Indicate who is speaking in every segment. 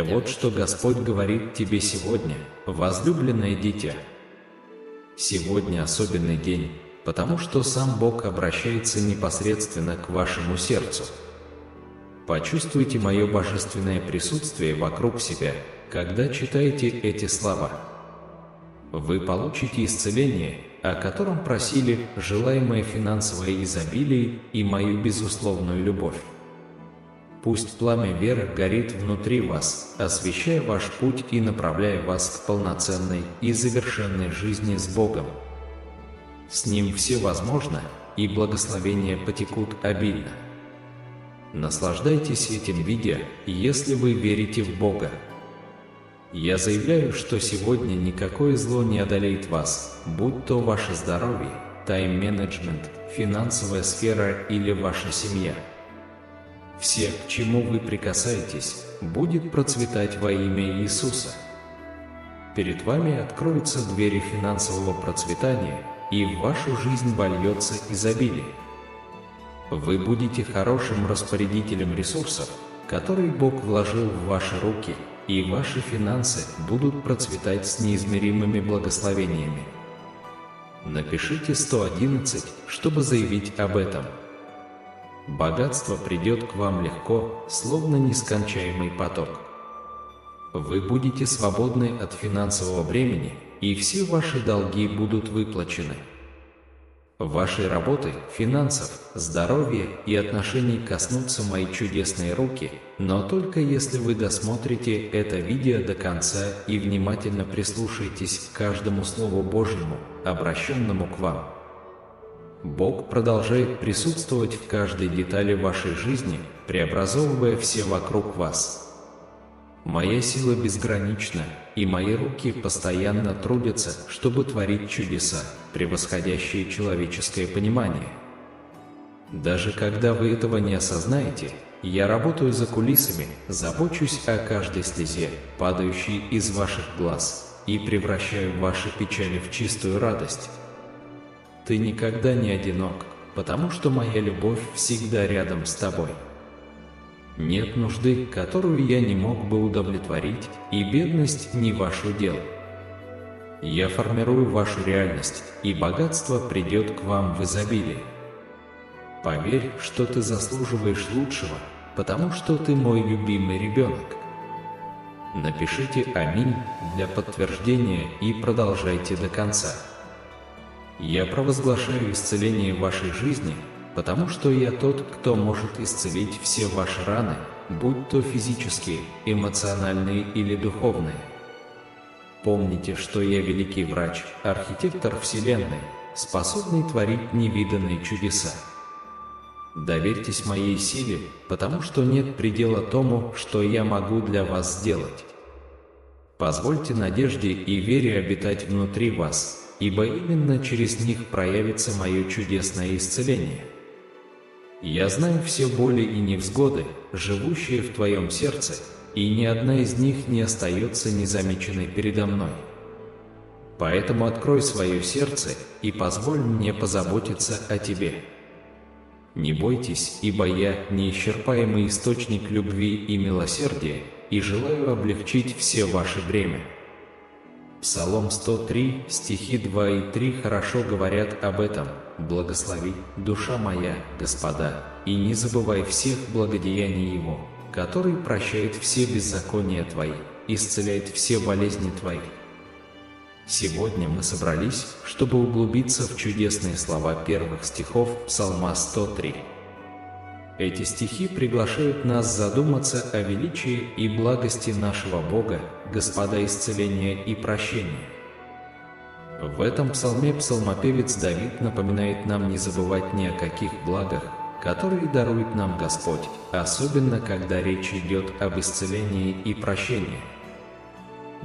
Speaker 1: Вот что Господь говорит тебе сегодня, возлюбленное дитя. Сегодня особенный день, потому что сам Бог обращается непосредственно к вашему сердцу. Почувствуйте мое божественное присутствие вокруг себя, когда читаете эти слова. Вы получите исцеление, о котором просили, желаемое финансовое изобилие и мою безусловную любовь. Пусть пламя веры горит внутри вас, освещая ваш путь и направляя вас к полноценной и завершенной жизни с Богом. С Ним все возможно, и благословения потекут обильно. Наслаждайтесь этим видео, если вы верите в Бога. Я заявляю, что сегодня никакое зло не одолеет вас, будь то ваше здоровье, тайм-менеджмент, финансовая сфера или ваша семья. Все, к чему вы прикасаетесь, будет процветать во имя Иисуса. Перед вами откроются двери финансового процветания, и в вашу жизнь вольется изобилие. Вы будете хорошим распорядителем ресурсов, которые Бог вложил в ваши руки, и ваши финансы будут процветать с неизмеримыми благословениями. Напишите 111, чтобы заявить об этом. Богатство придет к вам легко, словно нескончаемый поток. Вы будете свободны от финансового бремени, и все ваши долги будут выплачены. Вашей работы, финансов, здоровья и отношений коснутся мои чудесные руки, но только если вы досмотрите это видео до конца и внимательно прислушаетесь к каждому Слову Божьему, обращенному к вам. Бог продолжает присутствовать в каждой детали вашей жизни, преобразовывая все вокруг вас. Моя сила безгранична, и мои руки постоянно трудятся, чтобы творить чудеса, превосходящие человеческое понимание. Даже когда вы этого не осознаете, я работаю за кулисами, забочусь о каждой слезе, падающей из ваших глаз, и превращаю ваши печали в чистую радость. Ты никогда не одинок, потому что моя любовь всегда рядом с тобой. Нет нужды, которую я не мог бы удовлетворить, и бедность не ваше дело. Я формирую вашу реальность, и богатство придет к вам в изобилии. Поверь, что ты заслуживаешь лучшего, потому что ты мой любимый ребенок. Напишите «Аминь» для подтверждения и продолжайте до конца. Я провозглашаю исцеление вашей жизни, потому что я тот, кто может исцелить все ваши раны, будь то физические, эмоциональные или духовные. Помните, что я великий врач, архитектор Вселенной, способный творить невиданные чудеса. Доверьтесь моей силе, потому что нет предела тому, что я могу для вас сделать. Позвольте надежде и вере обитать внутри вас, ибо именно через них проявится мое чудесное исцеление. Я знаю все боли и невзгоды, живущие в твоем сердце, и ни одна из них не остается незамеченной передо мной. Поэтому открой свое сердце и позволь мне позаботиться о тебе. Не бойтесь, ибо я неисчерпаемый источник любви и милосердия, и желаю облегчить все ваше бремя. Псалом 103, стихи 2 и 3 хорошо говорят об этом. «Благослови, душа моя, Господа, и не забывай всех благодеяний Его, который прощает все беззакония твои, исцеляет все болезни твои». Сегодня мы собрались, чтобы углубиться в чудесные слова первых стихов Псалма 103. Эти стихи приглашают нас задуматься о величии и благости нашего Бога, Господа исцеления и прощения. В этом псалме псалмопевец Давид напоминает нам не забывать ни о каких благах, которые дарует нам Господь, особенно когда речь идет об исцелении и прощении.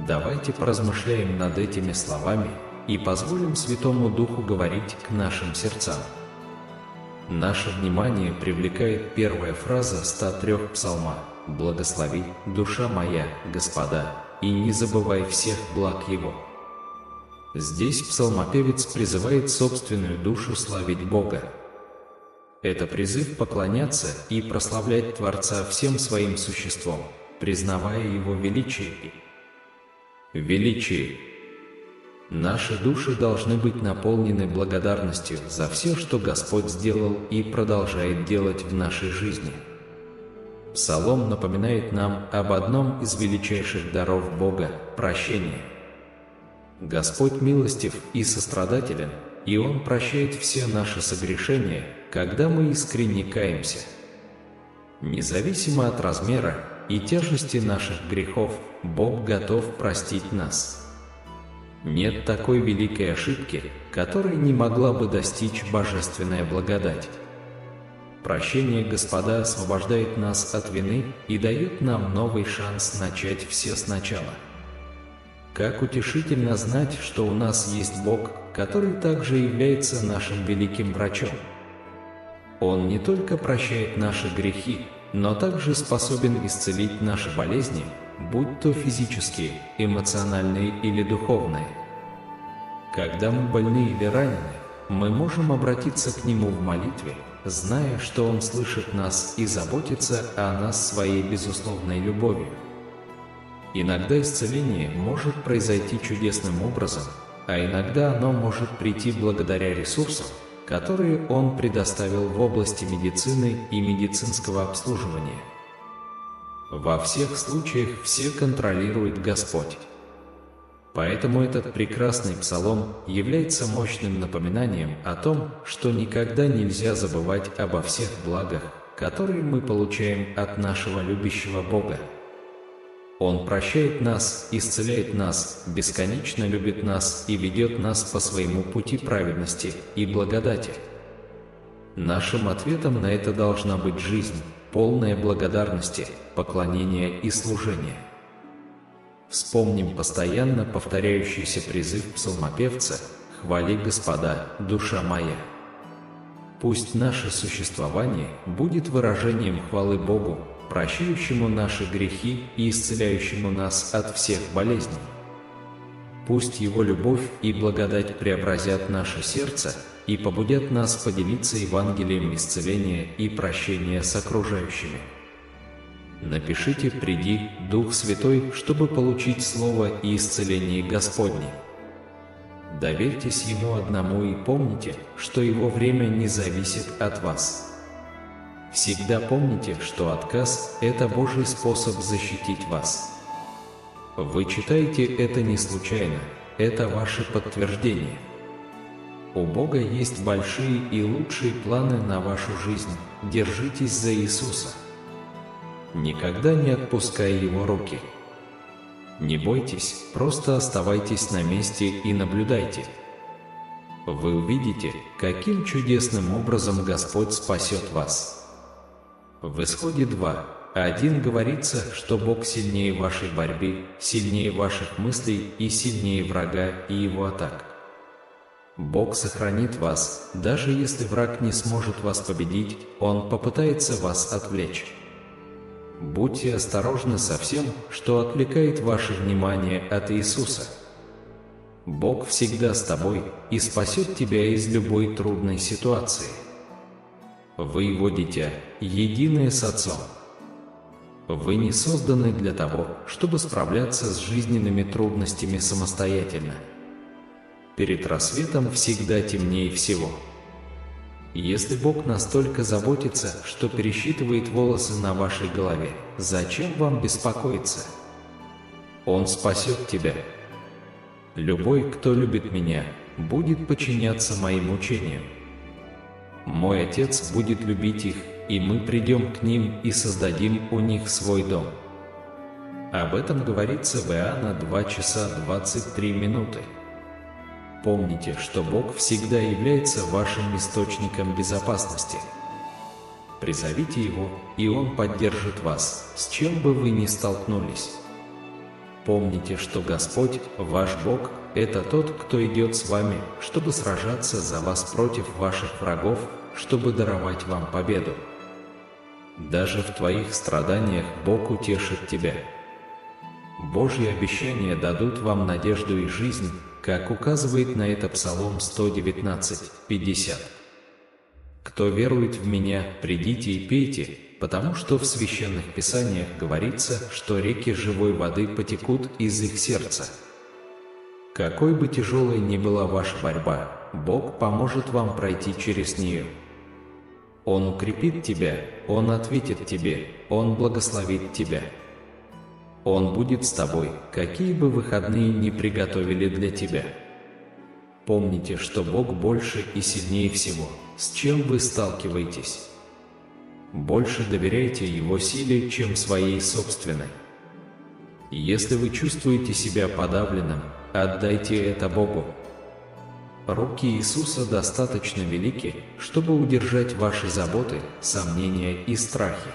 Speaker 1: Давайте поразмышляем над этими словами и позволим Святому Духу говорить к нашим сердцам. Наше внимание привлекает первая фраза 103 псалма «Благослови, душа моя, Господа, и не забывай всех благ Его». Здесь псалмопевец призывает собственную душу славить Бога. Это призыв поклоняться и прославлять Творца всем своим существом, признавая Его величие. Величие. Наши души должны быть наполнены благодарностью за все, что Господь сделал и продолжает делать в нашей жизни. Псалом напоминает нам об одном из величайших даров Бога – прощение. Господь милостив и сострадателен, и Он прощает все наши согрешения, когда мы искренне каемся. Независимо от размера и тяжести наших грехов, Бог готов простить нас. Нет такой великой ошибки, которой не могла бы достичь божественная благодать. Прощение Господа освобождает нас от вины и дает нам новый шанс начать все сначала. Как утешительно знать, что у нас есть Бог, который также является нашим великим врачом. Он не только прощает наши грехи, но также способен исцелить наши болезни, будь то физические, эмоциональные или духовные. Когда мы больны или ранены, мы можем обратиться к Нему в молитве, зная, что Он слышит нас и заботится о нас своей безусловной любовью. Иногда исцеление может произойти чудесным образом, а иногда оно может прийти благодаря ресурсам, которые Он предоставил в области медицины и медицинского обслуживания. Во всех случаях все контролирует Господь. Поэтому этот прекрасный псалом является мощным напоминанием о том, что никогда нельзя забывать обо всех благах, которые мы получаем от нашего любящего Бога. Он прощает нас, исцеляет нас, бесконечно любит нас и ведет нас по своему пути праведности и благодати. Нашим ответом на это должна быть жизнь, полная благодарности, поклонения и служения. Вспомним постоянно повторяющийся призыв псалмопевца «Хвали Господа, душа моя». Пусть наше существование будет выражением хвалы Богу, прощающему наши грехи и исцеляющему нас от всех болезней. Пусть Его любовь и благодать преобразят наше сердце и побудят нас поделиться Евангелием исцеления и прощения с окружающими. Напишите «Приди, Дух Святой», чтобы получить Слово и исцеление Господне. Доверьтесь Ему одному и помните, что Его время не зависит от вас. Всегда помните, что отказ – это Божий способ защитить вас. Вы читаете это не случайно, это ваше подтверждение. У Бога есть большие и лучшие планы на вашу жизнь, держитесь за Иисуса. Никогда не отпускай Его руки. Не бойтесь, просто оставайтесь на месте и наблюдайте. Вы увидите, каким чудесным образом Господь спасет вас. В Исходе 2:1 говорится, что Бог сильнее вашей борьбы, сильнее ваших мыслей и сильнее врага и его атак. Бог сохранит вас, даже если враг не сможет вас победить, он попытается вас отвлечь. Будьте осторожны со всем, что отвлекает ваше внимание от Иисуса. Бог всегда с тобой и спасет тебя из любой трудной ситуации. Вы Его дитя, единое с Отцом. Вы не созданы для того, чтобы справляться с жизненными трудностями самостоятельно. Перед рассветом всегда темнее всего. Если Бог настолько заботится, что пересчитывает волосы на вашей голове, зачем вам беспокоиться? Он спасет тебя. Любой, кто любит меня, будет подчиняться моим учениям. Мой Отец будет любить их, и мы придем к ним и создадим у них свой дом. Об этом говорится в Иоанна 2:23. Помните, что Бог всегда является вашим источником безопасности. Призовите Его, и Он поддержит вас, с чем бы вы ни столкнулись. Помните, что Господь, ваш Бог, это Тот, кто идет с вами, чтобы сражаться за вас против ваших врагов, чтобы даровать вам победу. Даже в твоих страданиях Бог утешит тебя. Божьи обещания дадут вам надежду и жизнь, как указывает на это Псалом 119:50. «Кто верует в Меня, придите и пейте, потому что в священных писаниях говорится, что реки живой воды потекут из их сердца. Какой бы тяжелой ни была ваша борьба, Бог поможет вам пройти через нее. Он укрепит тебя, Он ответит тебе, Он благословит тебя. Он будет с тобой, какие бы выходные ни приготовили для тебя. Помните, что Бог больше и сильнее всего, с чем вы сталкиваетесь. Больше доверяйте Его силе, чем своей собственной. Если вы чувствуете себя подавленным, отдайте это Богу. Руки Иисуса достаточно велики, чтобы удержать ваши заботы, сомнения и страхи.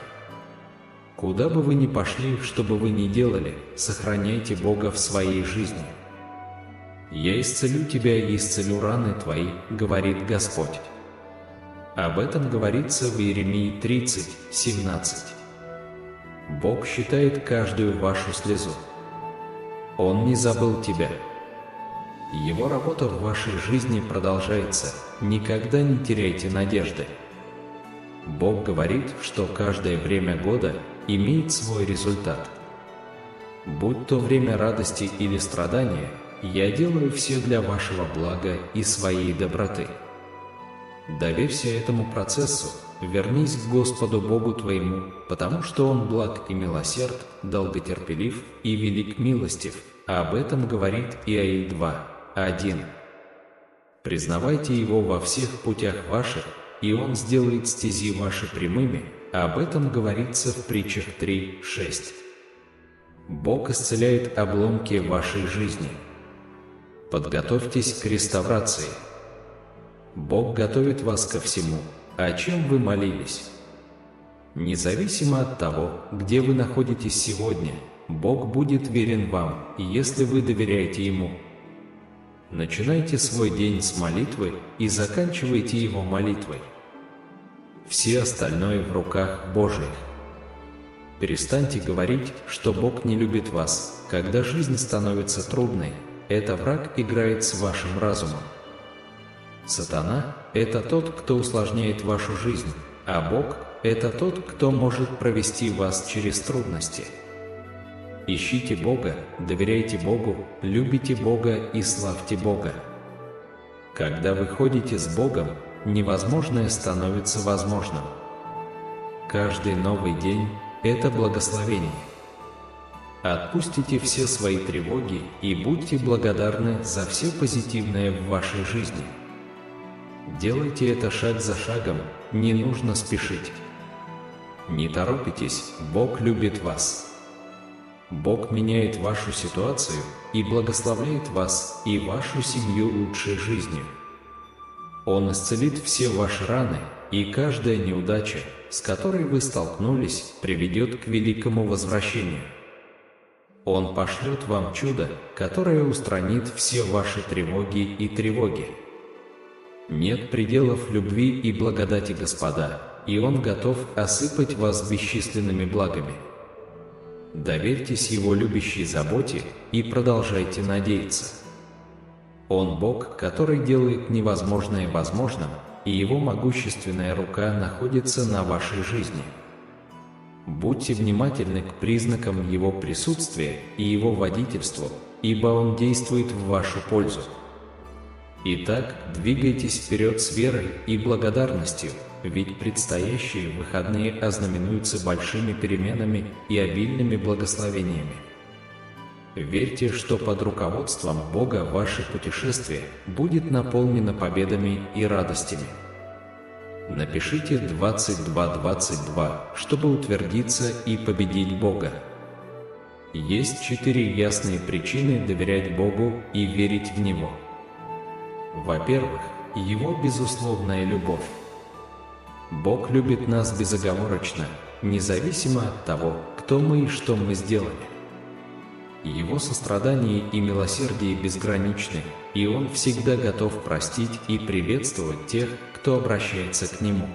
Speaker 1: Куда бы вы ни пошли, что бы вы ни делали, сохраняйте Бога в своей жизни. «Я исцелю тебя и исцелю раны твои», — говорит Господь. Об этом говорится в Иеремии 30:17. Бог считает каждую вашу слезу. Он не забыл тебя. Его работа в вашей жизни продолжается, никогда не теряйте надежды. Бог говорит, что каждое время года имеет свой результат. Будь то время радости или страдания, я делаю все для вашего блага и своей доброты. Доверься этому процессу, вернись к Господу Богу твоему, потому что Он благ и милосерд, долготерпелив и велик милостив. Об этом говорит Иаиль 2:1. Признавайте Его во всех путях ваших, и Он сделает стези ваши прямыми. Об этом говорится в Притчах 3:6. Бог исцеляет обломки вашей жизни. Подготовьтесь к реставрации. Бог готовит вас ко всему, о чем вы молились. Независимо от того, где вы находитесь сегодня, Бог будет верен вам, если вы доверяете Ему. Начинайте свой день с молитвы и заканчивайте его молитвой. Все остальное в руках Божьих. Перестаньте говорить, что Бог не любит вас, когда жизнь становится трудной. Это враг играет с вашим разумом. Сатана – это тот, кто усложняет вашу жизнь, а Бог – это тот, кто может провести вас через трудности. Ищите Бога, доверяйте Богу, любите Бога и славьте Бога. Когда вы ходите с Богом, невозможное становится возможным. Каждый новый день – это благословение. Отпустите все свои тревоги и будьте благодарны за все позитивное в вашей жизни. Делайте это шаг за шагом, не нужно спешить. Не торопитесь, Бог любит вас. Бог меняет вашу ситуацию и благословляет вас и вашу семью лучшей жизнью. Он исцелит все ваши раны, и каждая неудача, с которой вы столкнулись, приведет к великому возвращению. Он пошлет вам чудо, которое устранит все ваши тревоги и тревоги. Нет пределов любви и благодати Господа, и Он готов осыпать вас бесчисленными благами. Доверьтесь Его любящей заботе и продолжайте надеяться. Он Бог, который делает невозможное возможным, и Его могущественная рука находится на вашей жизни. Будьте внимательны к признакам Его присутствия и Его водительству, ибо Он действует в вашу пользу. Итак, двигайтесь вперед с верой и благодарностью, ведь предстоящие выходные ознаменуются большими переменами и обильными благословениями. Верьте, что под руководством Бога ваше путешествие будет наполнено победами и радостями. Напишите 2222, чтобы утвердиться и победить Бога. Есть 4 ясные причины доверять Богу и верить в Него. Во-первых, Его безусловная любовь. Бог любит нас безоговорочно, независимо от того, кто мы и что мы сделали. Его сострадание и милосердие безграничны, и Он всегда готов простить и приветствовать тех, кто обращается к Нему.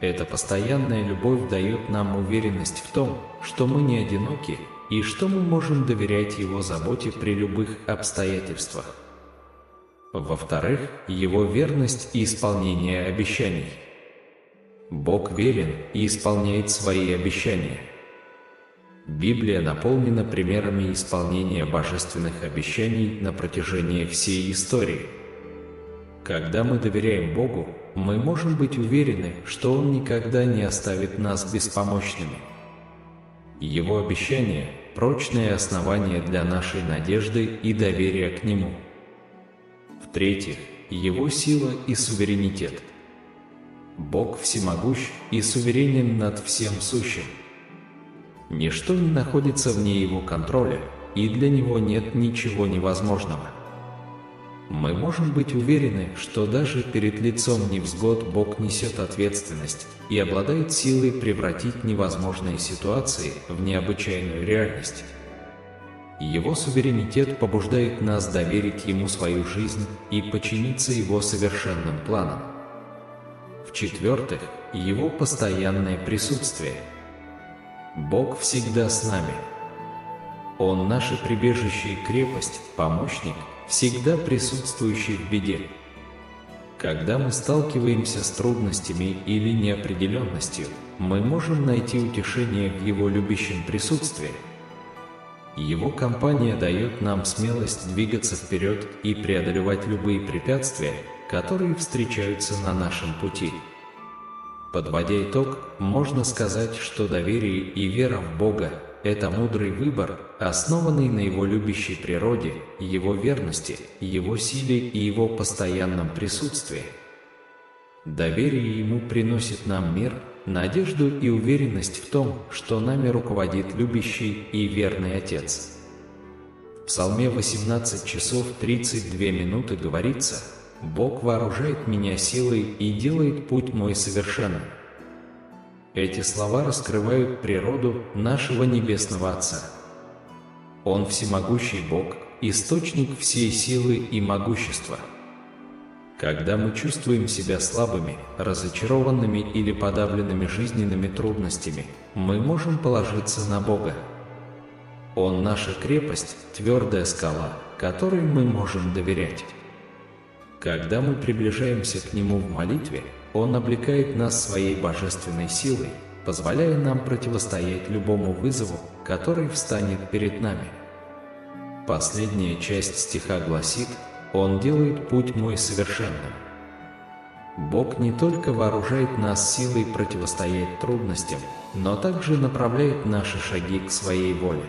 Speaker 1: Эта постоянная любовь дает нам уверенность в том, что мы не одиноки и что мы можем доверять Его заботе при любых обстоятельствах. Во-вторых, Его верность и исполнение обещаний. Бог верен и исполняет свои обещания. Библия наполнена примерами исполнения божественных обещаний на протяжении всей истории. Когда мы доверяем Богу, мы можем быть уверены, что Он никогда не оставит нас беспомощными. Его обещания – прочное основание для нашей надежды и доверия к Нему. В-третьих, Его сила и суверенитет. Бог всемогущ и суверенен над всем сущим. Ничто не находится вне Его контроля, и для Него нет ничего невозможного. Мы можем быть уверены, что даже перед лицом невзгод Бог несет ответственность и обладает силой превратить невозможные ситуации в необычайную реальность. Его суверенитет побуждает нас доверить Ему свою жизнь и подчиниться Его совершенным планам. В-четвертых, Его постоянное присутствие. Бог всегда с нами. Он наше прибежище и крепость, помощник, всегда присутствующий в беде. Когда мы сталкиваемся с трудностями или неопределенностью, мы можем найти утешение в Его любящем присутствии. Его компания дает нам смелость двигаться вперед и преодолевать любые препятствия, которые встречаются на нашем пути. Подводя итог, можно сказать, что доверие и вера в Бога – это мудрый выбор, основанный на Его любящей природе, Его верности, Его силе и Его постоянном присутствии. Доверие Ему приносит нам мир, надежду и уверенность в том, что нами руководит любящий и верный Отец. В Псалме 18 часов 32 минуты говорится: «Бог вооружает меня силой и делает путь мой совершенным». Эти слова раскрывают природу нашего Небесного Отца. Он всемогущий Бог, источник всей силы и могущества. Когда мы чувствуем себя слабыми, разочарованными или подавленными жизненными трудностями, мы можем положиться на Бога. Он наша крепость, твердая скала, которой мы можем доверять. Когда мы приближаемся к Нему в молитве, Он облекает нас своей божественной силой, позволяя нам противостоять любому вызову, который встанет перед нами. Последняя часть стиха гласит: «Он делает путь мой совершенным». Бог не только вооружает нас силой противостоять трудностям, но также направляет наши шаги к своей воле.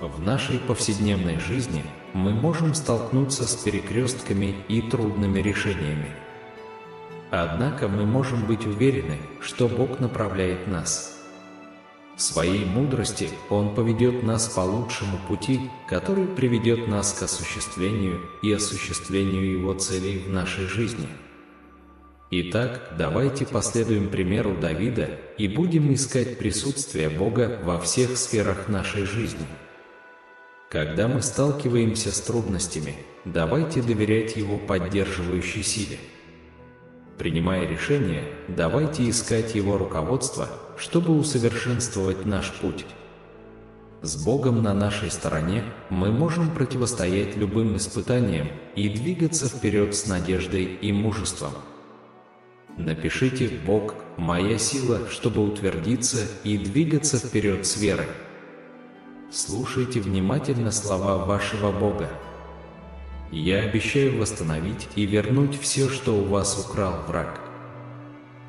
Speaker 1: В нашей повседневной жизни мы можем столкнуться с перекрестками и трудными решениями. Однако мы можем быть уверены, что Бог направляет нас. В своей мудрости Он поведет нас по лучшему пути, который приведет нас к осуществлению и осуществлению Его целей в нашей жизни. Итак, давайте последуем примеру Давида и будем искать присутствие Бога во всех сферах нашей жизни. Когда мы сталкиваемся с трудностями, давайте доверять Его поддерживающей силе. Принимая решения, давайте искать Его руководство, чтобы усовершенствовать наш путь. С Богом на нашей стороне мы можем противостоять любым испытаниям и двигаться вперед с надеждой и мужеством. Напишите: «Бог – моя сила, чтобы утвердиться и двигаться вперед с верой». Слушайте внимательно слова вашего Бога. «Я обещаю восстановить и вернуть все, что у вас украл враг».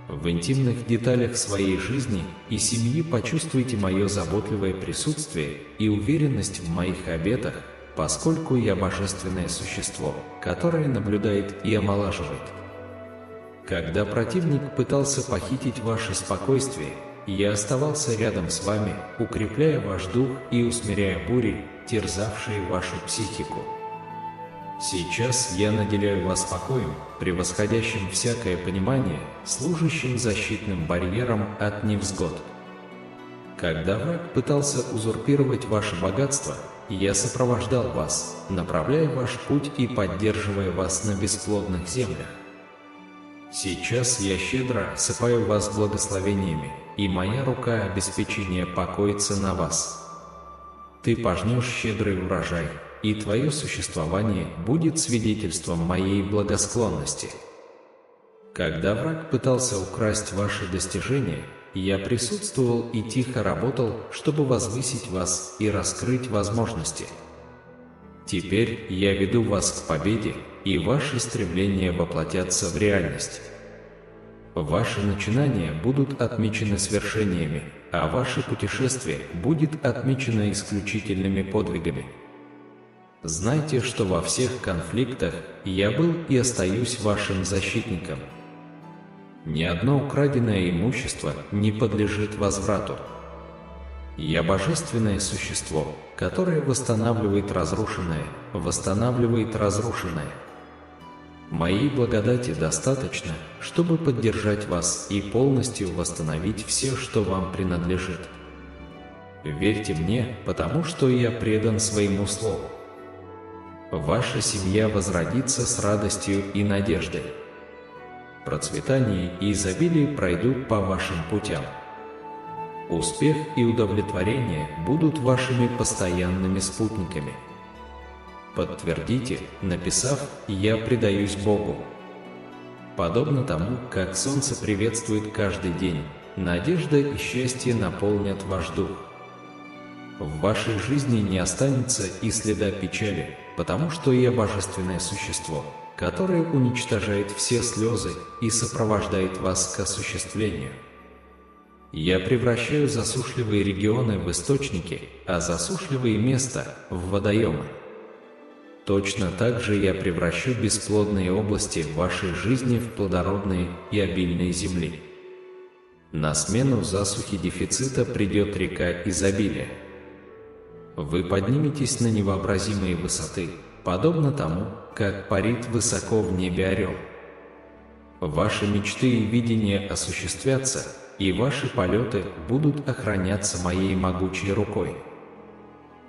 Speaker 1: В интимных деталях своей жизни и семьи почувствуйте мое заботливое присутствие и уверенность в моих обетах, поскольку я божественное существо, которое наблюдает и омолаживает. Когда противник пытался похитить ваше спокойствие, я оставался рядом с вами, укрепляя ваш дух и усмиряя бури, терзавшие вашу психику. Сейчас я наделяю вас покоем, превосходящим всякое понимание, служащим защитным барьером от невзгод. Когда враг пытался узурпировать ваше богатство, я сопровождал вас, направляя ваш путь и поддерживая вас на бесплодных землях. Сейчас я щедро осыпаю вас благословениями, и моя рука обеспечения покоится на вас. Ты пожнешь щедрый урожай, и твое существование будет свидетельством моей благосклонности. Когда враг пытался украсть ваши достижения, я присутствовал и тихо работал, чтобы возвысить вас и раскрыть возможности. Теперь я веду вас к победе, и ваши стремления воплотятся в реальность. Ваши начинания будут отмечены свершениями, а ваше путешествие будет отмечено исключительными подвигами. Знайте, что во всех конфликтах я был и остаюсь вашим защитником. Ни одно украденное имущество не подлежит возврату. Я божественное существо, которое восстанавливает разрушенное. Моей благодати достаточно, чтобы поддержать вас и полностью восстановить все, что вам принадлежит. Верьте мне, потому что я предан своему слову. Ваша семья возродится с радостью и надеждой. Процветание и изобилие пройдут по вашим путям. Успех и удовлетворение будут вашими постоянными спутниками. Подтвердите, написав «Я предаюсь Богу». Подобно тому, как солнце приветствует каждый день, надежда и счастье наполнят ваш дух. В вашей жизни не останется и следа печали, потому что я божественное существо, которое уничтожает все слезы и сопровождает вас к осуществлению. Я превращаю засушливые регионы в источники, а засушливые места – в водоемы. Точно так же я превращу бесплодные области в вашей жизни в плодородные и обильные земли. На смену засухи дефицита придет река изобилия. Вы подниметесь на невообразимые высоты, подобно тому, как парит высоко в небе орел. Ваши мечты и видения осуществятся, и ваши полеты будут охраняться моей могучей рукой.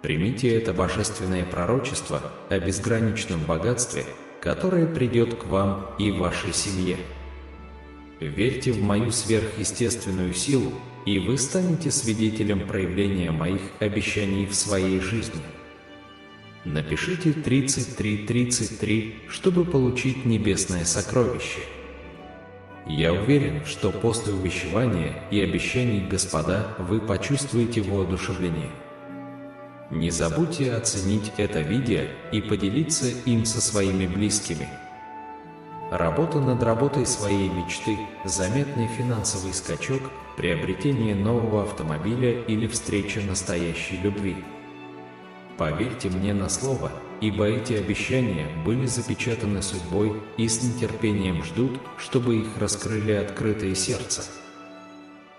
Speaker 1: Примите это божественное пророчество о безграничном богатстве, которое придет к вам и вашей семье. Верьте в мою сверхъестественную силу, и вы станете свидетелем проявления моих обещаний в своей жизни. Напишите 3333, чтобы получить небесное сокровище. Я уверен, что после увещевания и обещаний Господа вы почувствуете воодушевление. Не забудьте оценить это видео и поделиться им со своими близкими. Работа над работой своей мечты, заметный финансовый скачок, приобретение нового автомобиля или встреча настоящей любви. Поверьте мне на слово, ибо эти обещания были запечатаны судьбой и с нетерпением ждут, чтобы их раскрыли открытое сердце.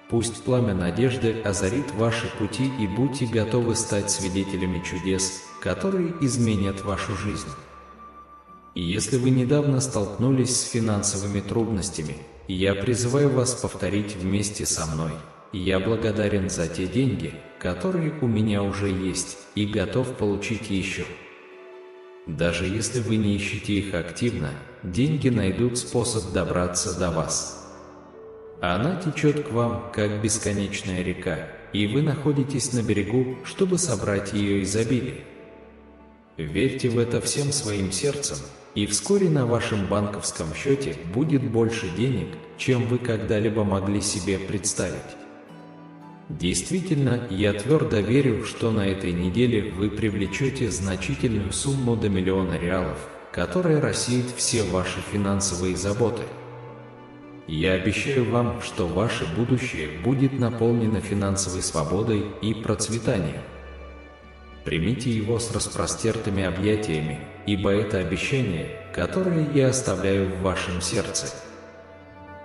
Speaker 1: Пусть пламя надежды озарит ваши пути, и будьте готовы стать свидетелями чудес, которые изменят вашу жизнь. И если вы недавно столкнулись с финансовыми трудностями, я призываю вас повторить вместе со мной: «Я благодарен за те деньги, которые у меня уже есть, и готов получить еще». Даже если вы не ищете их активно, деньги найдут способ добраться до вас. Она течет к вам, как бесконечная река, и вы находитесь на берегу, чтобы собрать ее изобилие. Верьте в это всем своим сердцем, и вскоре на вашем банковском счете будет больше денег, чем вы когда-либо могли себе представить. Действительно, я твердо верю, что на этой неделе вы привлечете значительную сумму до $1 миллиона, которая рассеет все ваши финансовые заботы. Я обещаю вам, что ваше будущее будет наполнено финансовой свободой и процветанием. Примите его с распростертыми объятиями, ибо это обещание, которое я оставляю в вашем сердце.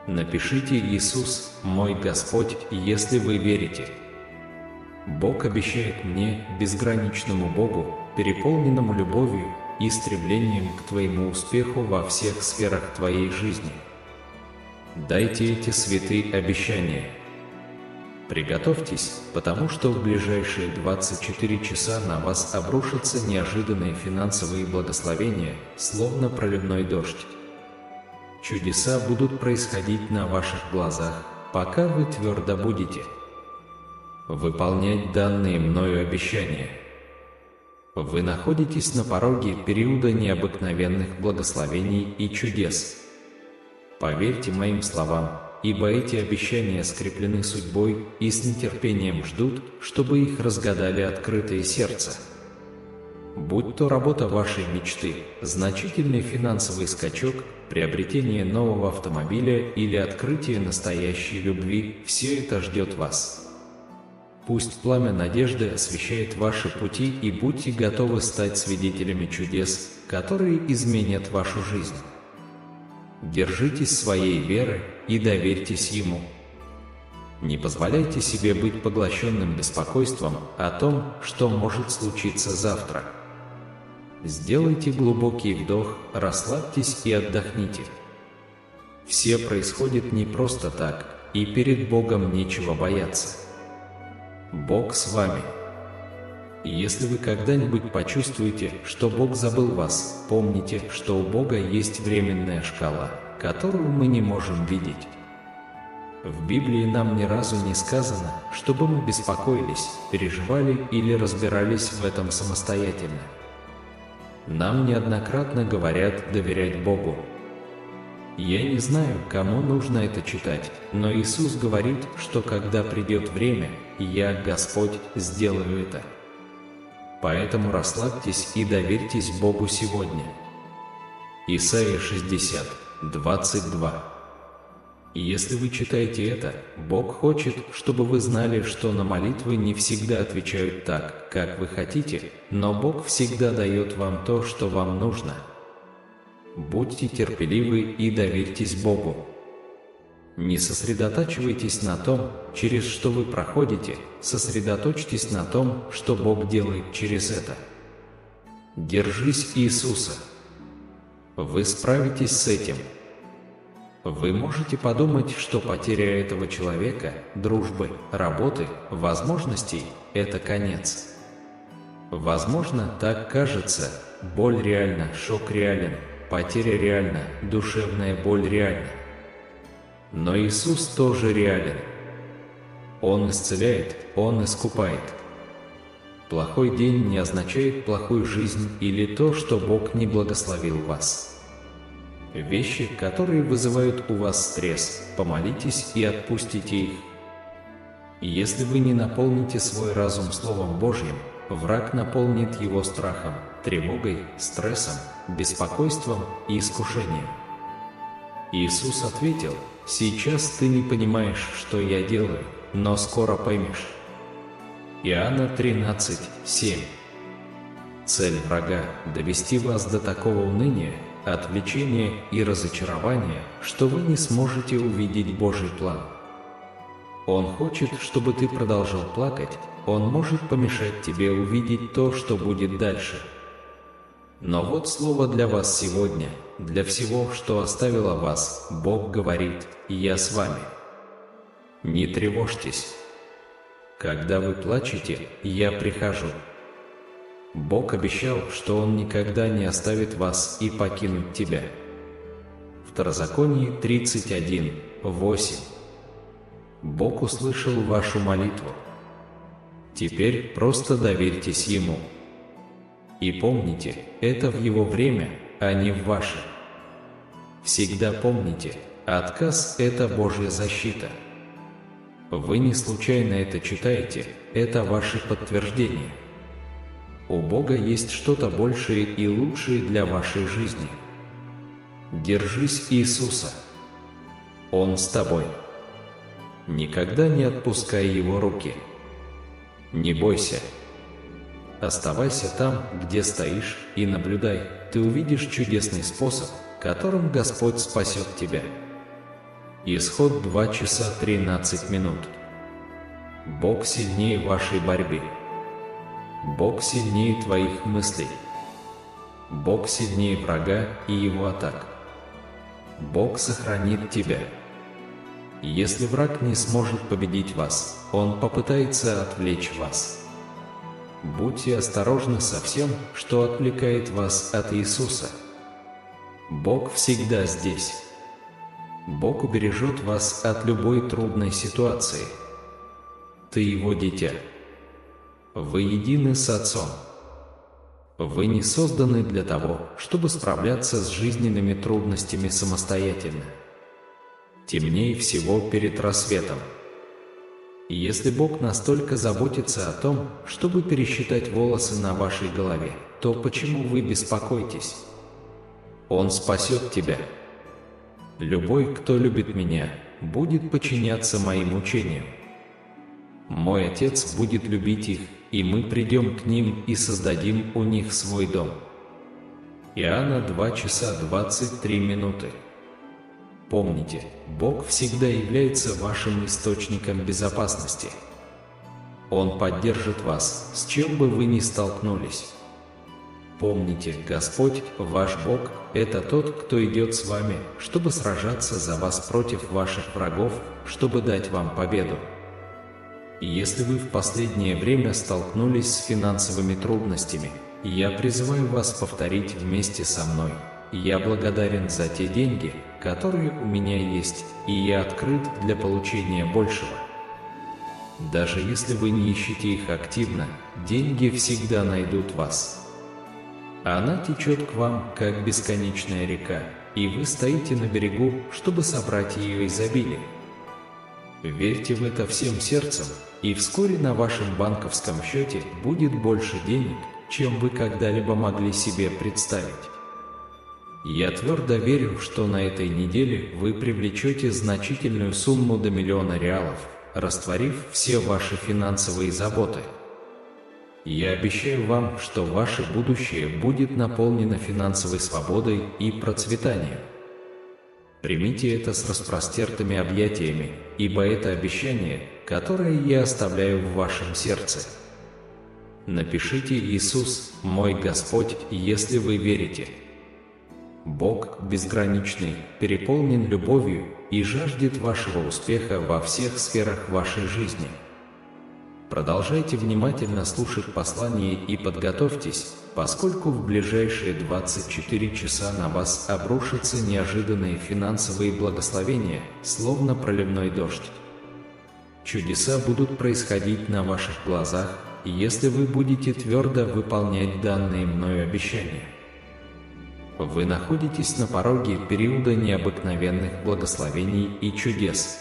Speaker 1: Напишите «Иисус, мой Господь», если вы верите. Бог обещает мне, безграничному Богу, переполненному любовью и стремлением к твоему успеху во всех сферах твоей жизни. Дайте эти святые обещания. Приготовьтесь, потому что в ближайшие 24 часа на вас обрушатся неожиданные финансовые благословения, словно проливной дождь. Чудеса будут происходить на ваших глазах, пока вы твердо будете выполнять данные мною обещания. Вы находитесь на пороге периода необыкновенных благословений и чудес. Поверьте моим словам, ибо эти обещания скреплены судьбой и с нетерпением ждут, чтобы их разгадали открытое сердце. Будь то работа вашей мечты, значительный финансовый скачок, приобретение нового автомобиля или открытие настоящей любви, все это ждет вас. Пусть пламя надежды освещает ваши пути, и будьте готовы стать свидетелями чудес, которые изменят вашу жизнь. Держитесь своей веры и доверьтесь Ему. Не позволяйте себе быть поглощенным беспокойством о том, что может случиться завтра. Сделайте глубокий вдох, расслабьтесь и отдохните. Все происходит не просто так, и перед Богом нечего бояться. Бог с вами. Если вы когда-нибудь почувствуете, что Бог забыл вас, помните, что у Бога есть временная шкала, которую мы не можем видеть. В Библии нам ни разу не сказано, чтобы мы беспокоились, переживали или разбирались в этом самостоятельно. Нам неоднократно говорят доверять Богу. Я не знаю, кому нужно это читать, но Иисус говорит, что когда придет время, я, Господь, сделаю это. Поэтому расслабьтесь и доверьтесь Богу сегодня. Исайя 60, 22. Если вы читаете это, Бог хочет, чтобы вы знали, что на молитвы не всегда отвечают так, как вы хотите, но Бог всегда дает вам то, что вам нужно. Будьте терпеливы и доверьтесь Богу. Не сосредотачивайтесь на том, через что вы проходите, сосредоточьтесь на том, что Бог делает через это. Держись Иисуса. Вы справитесь с этим. Вы можете подумать, что потеря этого человека, дружбы, работы, возможностей – это конец. Возможно, так кажется, боль реальна, шок реален, потеря реальна, душевная боль реальна. Но Иисус тоже реален. Он исцеляет, Он искупает. Плохой день не означает плохую жизнь или то, что Бог не благословил вас. Вещи, которые вызывают у вас стресс, помолитесь и отпустите их. Если вы не наполните свой разум Словом Божьим, враг наполнит его страхом, тревогой, стрессом, беспокойством и искушением. Иисус ответил: «Сейчас ты не понимаешь, что я делаю, но скоро поймешь». Иоанна 13, 7. Цель врага – довести вас до такого уныния, отвлечения и разочарования, что вы не сможете увидеть Божий план. Он хочет, чтобы ты продолжал плакать, он может помешать тебе увидеть то, что будет дальше. Но вот слово для вас сегодня, для всего, что оставило вас, Бог говорит: «Я с вами». Не тревожьтесь. Когда вы плачете, я прихожу. Бог обещал, что Он никогда не оставит вас и покинуть тебя. Второзаконие 31, 8. Бог услышал вашу молитву. Теперь просто доверьтесь Ему. И помните, это в Его время, а не в ваше. Всегда помните, отказ – это Божья защита. Вы не случайно это читаете, это ваше подтверждение. У Бога есть что-то большее и лучшее для вашей жизни. Держись Иисуса. Он с тобой. Никогда не отпускай Его руки. Не бойся. Оставайся там, где стоишь, и наблюдай, ты увидишь чудесный способ, которым Господь спасет тебя. Исход 2 часа 13 минут. Бог сильнее вашей борьбы. Бог сильнее твоих мыслей. Бог сильнее врага и его атак. Бог сохранит тебя. Если враг не сможет победить вас, он попытается отвлечь вас. Будьте осторожны со всем, что отвлекает вас от Иисуса. Бог всегда здесь. Бог убережет вас от любой трудной ситуации. Ты Его дитя. Вы едины с Отцом. Вы не созданы для того, чтобы справляться с жизненными трудностями самостоятельно. темнее всего перед рассветом. И если Бог настолько заботится о том, чтобы пересчитать волосы на вашей голове, то почему вы беспокоитесь? Он спасет тебя. Любой, кто любит Меня, будет подчиняться Моим учениям. Мой Отец будет любить их, и мы придем к ним и создадим у них свой дом. Иоанна 2 часа 23 минуты. Помните, Бог всегда является вашим источником безопасности. Он поддержит вас, с чем бы вы ни столкнулись. Помните, Господь, ваш Бог, это тот, кто идет с вами, чтобы сражаться за вас против ваших врагов, чтобы дать вам победу. И если вы в последнее время столкнулись с финансовыми трудностями, я призываю вас повторить вместе со мной: «Я благодарен за те деньги, которые у меня есть, и я открыт для получения большего». Даже если вы не ищете их активно, деньги всегда найдут вас. Она течет к вам, как бесконечная река, и вы стоите на берегу, чтобы собрать ее изобилие. Верьте в это всем сердцем, и вскоре на вашем банковском счете будет больше денег, чем вы когда-либо могли себе представить. Я твердо верю, что на этой неделе вы привлечете значительную сумму до $1 миллиона, растворив все ваши финансовые заботы. Я обещаю вам, что ваше будущее будет наполнено финансовой свободой и процветанием. Примите это с распростертыми объятиями, ибо это обещание, которое я оставляю в вашем сердце. Напишите: «Иисус, мой Господь», если вы верите. Бог безграничный, переполнен любовью и жаждет вашего успеха во всех сферах вашей жизни. Продолжайте внимательно слушать послание и подготовьтесь, поскольку в ближайшие 24 часа на вас обрушатся неожиданные финансовые благословения, словно проливной дождь. Чудеса будут происходить на ваших глазах, если вы будете твердо выполнять данные мною обещания. Вы находитесь на пороге периода необыкновенных благословений и чудес.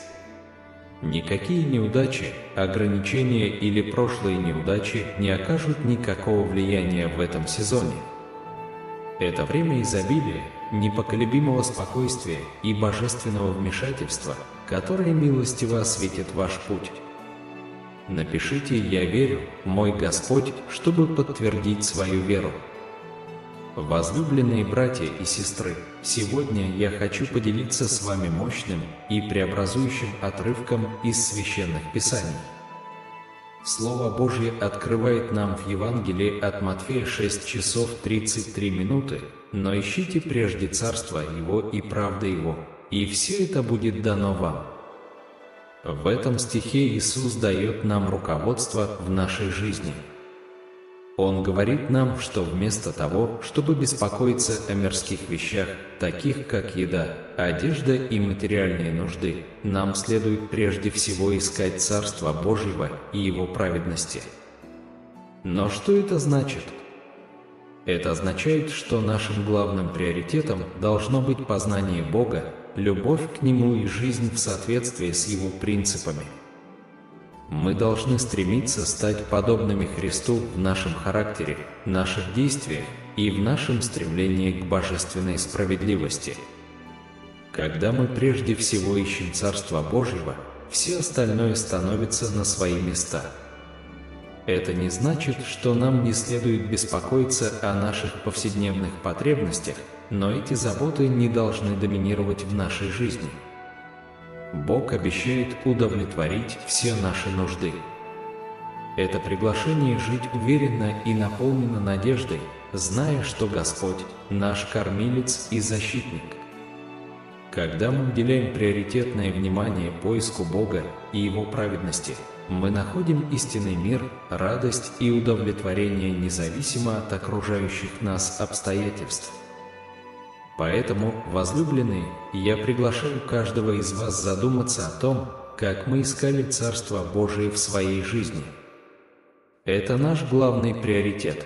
Speaker 1: Никакие неудачи, ограничения или прошлые неудачи не окажут никакого влияния в этом сезоне. Это время изобилия, непоколебимого спокойствия и божественного вмешательства, которое милостиво осветит ваш путь. Напишите: «Я верю, мой Господь», чтобы подтвердить свою веру. Возлюбленные братья и сестры, сегодня я хочу поделиться с вами мощным и преобразующим отрывком из Священных Писаний. Слово Божье открывает нам в Евангелии от Матфея 6 часов 33 минуты: «Но ищите прежде Царство Его и правды Его, и все это будет дано вам». В этом стихе Иисус дает нам руководство в нашей жизни. Он говорит нам, что вместо того, чтобы беспокоиться о мирских вещах, таких как еда, одежда и материальные нужды, нам следует прежде всего искать Царство Божьего и Его праведности. Но что это значит? Это означает, что нашим главным приоритетом должно быть познание Бога, любовь к Нему и жизнь в соответствии с Его принципами. Мы должны стремиться стать подобными Христу в нашем характере, наших действиях и в нашем стремлении к божественной справедливости. Когда мы прежде всего ищем Царства Божьего, все остальное становится на свои места. Это не значит, что нам не следует беспокоиться о наших повседневных потребностях, но эти заботы не должны доминировать в нашей жизни. Бог обещает удовлетворить все наши нужды. Это приглашение жить уверенно и наполнено надеждой, зная, что Господь – наш кормилец и защитник. Когда мы уделяем приоритетное внимание поиску Бога и Его праведности, мы находим истинный мир, радость и удовлетворение независимо от окружающих нас обстоятельств. Поэтому, возлюбленные, я приглашаю каждого из вас задуматься о том, как мы искали Царство Божие в своей жизни. Это наш главный приоритет.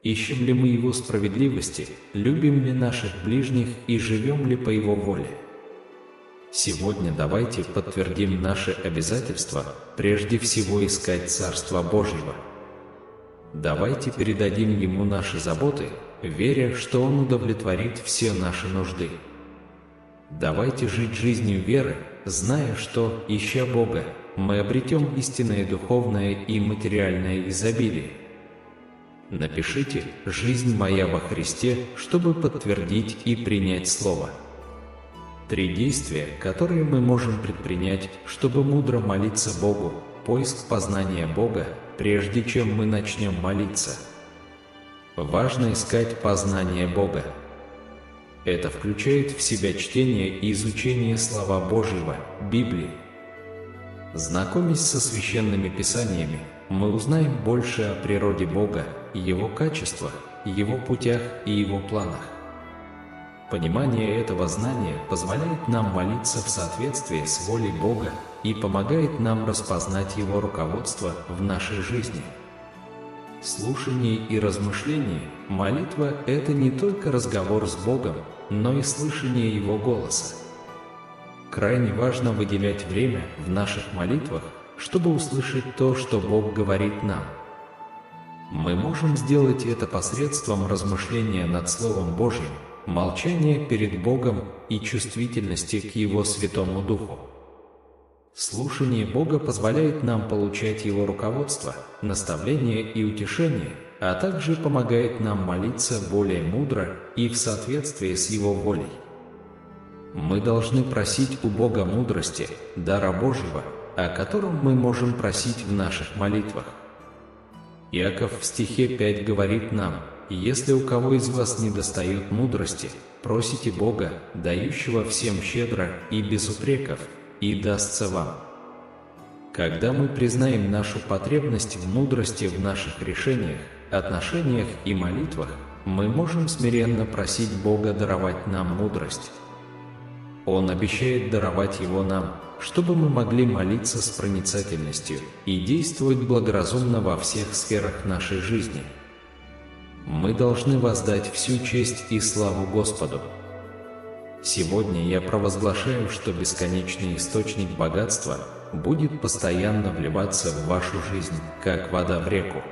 Speaker 1: Ищем ли мы Его справедливости, любим ли наших ближних и живем ли по Его воле? Сегодня давайте подтвердим наше обязательство прежде всего искать Царства Божьего. Давайте передадим Ему наши заботы, веря, что Он удовлетворит все наши нужды. Давайте жить жизнью веры, зная, что, ища Бога, мы обретем истинное духовное и материальное изобилие. Напишите «Жизнь моя во Христе», чтобы подтвердить и принять Слово. 3 действия, которые мы можем предпринять, чтобы мудро молиться Богу. Поиск познания Бога, прежде чем мы начнем молиться. Важно искать познание Бога. Это включает в себя чтение и изучение Слова Божьего, Библии. Знакомясь со священными писаниями, мы узнаем больше о природе Бога, Его качествах, Его путях и Его планах. Понимание этого знания позволяет нам молиться в соответствии с волей Бога и помогает нам распознать Его руководство в нашей жизни. Слушание и размышление, молитва – это не только разговор с Богом, но и слышание Его голоса. Крайне важно выделять время в наших молитвах, чтобы услышать то, что Бог говорит нам. Мы можем сделать это посредством размышления над Словом Божьим, молчания перед Богом и чувствительности к Его Святому Духу. Слушание Бога позволяет нам получать Его руководство, наставление и утешение, а также помогает нам молиться более мудро и в соответствии с Его волей. Мы должны просить у Бога мудрости, дара Божьего, о котором мы можем просить в наших молитвах. Иаков в стихе 5 говорит нам: «Если у кого из вас недостает мудрости, просите Бога, дающего всем щедро и без упреков, и дастся вам». Когда мы признаем нашу потребность в мудрости в наших решениях, отношениях и молитвах, мы можем смиренно просить Бога даровать нам мудрость. Он обещает даровать его нам, чтобы мы могли молиться с проницательностью и действовать благоразумно во всех сферах нашей жизни. Мы должны воздать всю честь и славу Господу. Сегодня я провозглашаю, что бесконечный источник богатства будет постоянно вливаться в вашу жизнь, как вода в реку.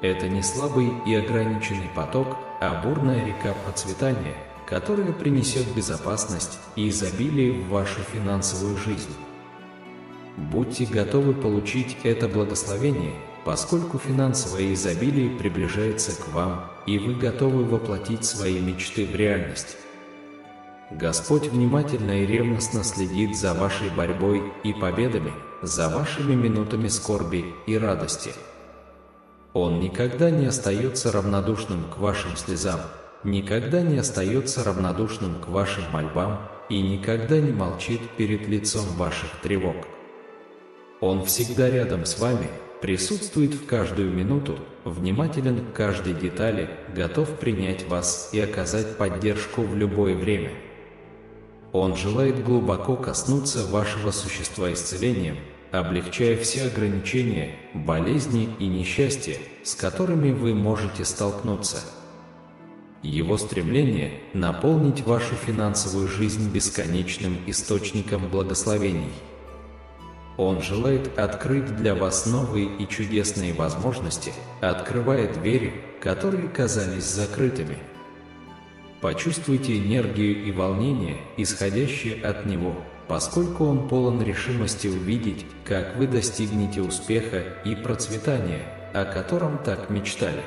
Speaker 1: Это не слабый и ограниченный поток, а бурная река процветания, которая принесет безопасность и изобилие в вашу финансовую жизнь. Будьте готовы получить это благословение, поскольку финансовое изобилие приближается к вам, и вы готовы воплотить свои мечты в реальность. Господь внимательно и ревностно следит за вашей борьбой и победами, за вашими минутами скорби и радости. Он никогда не остается равнодушным к вашим слезам, никогда не остается равнодушным к вашим мольбам и никогда не молчит перед лицом ваших тревог. Он всегда рядом с вами, присутствует в каждую минуту, внимателен к каждой детали, готов принять вас и оказать поддержку в любое время. Он желает глубоко коснуться вашего существа исцелением, облегчая все ограничения, болезни и несчастья, с которыми вы можете столкнуться. Его стремление – наполнить вашу финансовую жизнь бесконечным источником благословений. Он желает открыть для вас новые и чудесные возможности, открывая двери, которые казались закрытыми. Почувствуйте энергию и волнение, исходящие от Него, поскольку Он полон решимости увидеть, как вы достигнете успеха и процветания, о котором так мечтали.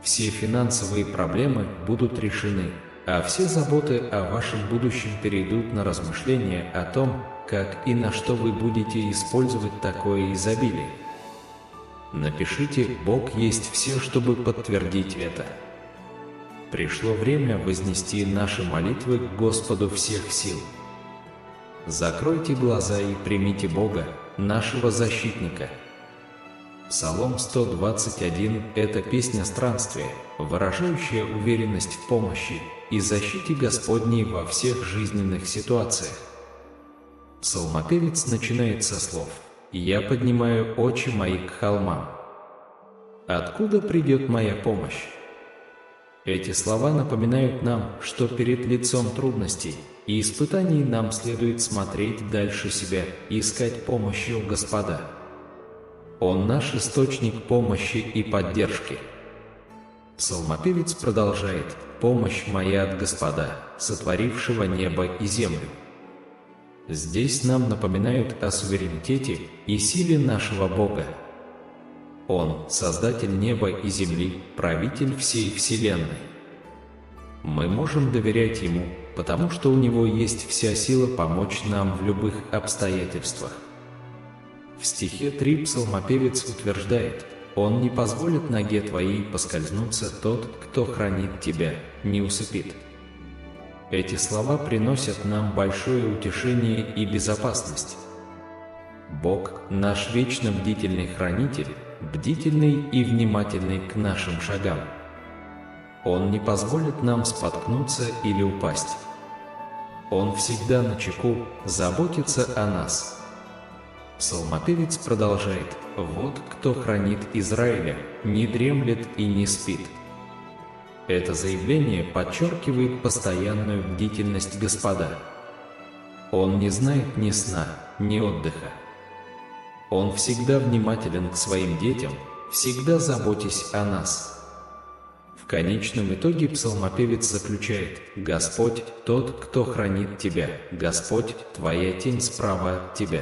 Speaker 1: Все финансовые проблемы будут решены, а все заботы о вашем будущем перейдут на размышления о том, как и на что вы будете использовать такое изобилие. Напишите «Бог есть все», чтобы подтвердить это. Пришло время вознести наши молитвы к Господу всех сил. Закройте глаза и примите Бога, нашего защитника. Псалом 121 – это песня странствия, выражающая уверенность в помощи и защите Господней во всех жизненных ситуациях. Псалмопевец начинает со слов: «Я поднимаю очи мои к холмам. Откуда придет моя помощь? Эти слова напоминают нам, что перед лицом трудностей и испытаний нам следует смотреть дальше себя и искать помощи у Господа. Он наш источник помощи и поддержки. Псалмопевец продолжает: «Помощь моя от Господа, сотворившего небо и землю». Здесь нам напоминают о суверенитете и силе нашего Бога. Он – Создатель неба и земли, правитель всей Вселенной. Мы можем доверять Ему, потому что у Него есть вся сила помочь нам в любых обстоятельствах. В стихе 3 псалмопевец утверждает: «Он не позволит ноге твоей поскользнуться, тот, кто хранит тебя, не усыпит». Эти слова приносят нам большое утешение и безопасность. Бог – наш вечно бдительный хранитель, бдительный и внимательный к нашим шагам. Он не позволит нам споткнуться или упасть. Он всегда начеку, заботится о нас. Псалмопевец продолжает: «Вот кто хранит Израиля, не дремлет и не спит». Это заявление подчеркивает постоянную бдительность Господа. Он не знает ни сна, ни отдыха. Он всегда внимателен к своим детям, всегда заботясь о нас. В конечном итоге псалмопевец заключает: «Господь – тот, кто хранит тебя, Господь – твоя тень справа от тебя».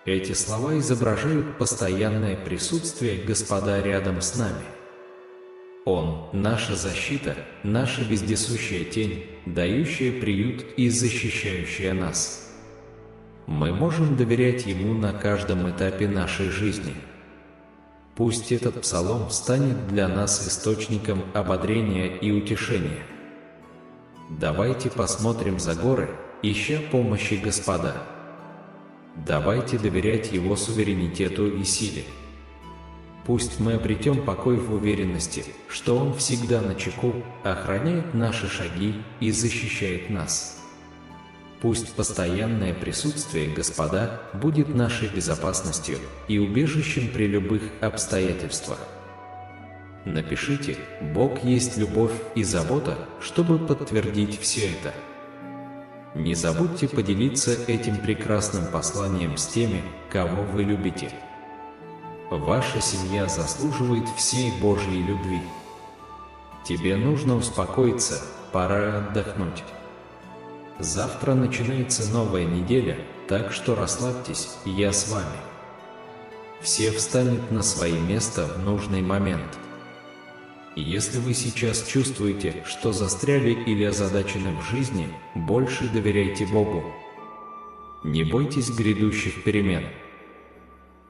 Speaker 1: Эти слова изображают постоянное присутствие Господа рядом с нами. Он – наша защита, наша вездесущая тень, дающая приют и защищающая нас. Мы можем доверять Ему на каждом этапе нашей жизни. Пусть этот псалом станет для нас источником ободрения и утешения. Давайте посмотрим за горы, ища помощи Господа. Давайте доверять Его суверенитету и силе. Пусть мы обретем покой в уверенности, что Он всегда начеку, охраняет наши шаги и защищает нас. Пусть постоянное присутствие Господа будет нашей безопасностью и убежищем при любых обстоятельствах. Напишите: «Бог есть любовь и забота», чтобы подтвердить все это. Не забудьте поделиться этим прекрасным посланием с теми, кого вы любите. Ваша семья заслуживает всей Божьей любви. Тебе нужно успокоиться, пора отдохнуть. Завтра начинается новая неделя, так что расслабьтесь, я с вами. Все встанет на свои места в нужный момент. Если вы сейчас чувствуете, что застряли или озадачены в жизни, больше доверяйте Богу. Не бойтесь грядущих перемен.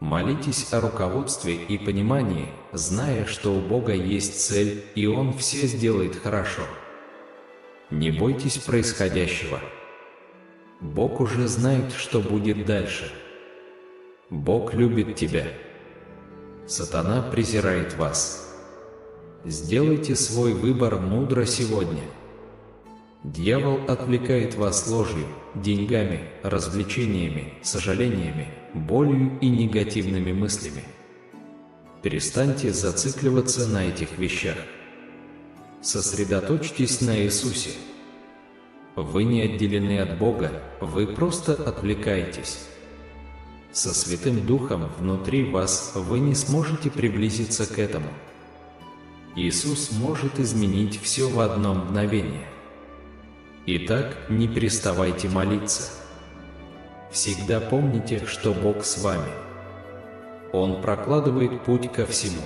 Speaker 1: Молитесь о руководстве и понимании, зная, что у Бога есть цель, и Он все сделает хорошо. Не бойтесь происходящего. Бог уже знает, что будет дальше. Бог любит тебя. Сатана презирает вас. Сделайте свой выбор мудро сегодня. Дьявол отвлекает вас ложью, деньгами, развлечениями, сожалениями, болью и негативными мыслями. Перестаньте зацикливаться на этих вещах. Сосредоточьтесь на Иисусе. Вы не отделены от Бога, вы просто отвлекаетесь. Со Святым Духом внутри вас вы не сможете приблизиться к этому. Иисус может изменить все в одно мгновение. Итак, не переставайте молиться. Всегда помните, что Бог с вами. Он прокладывает путь ко всему.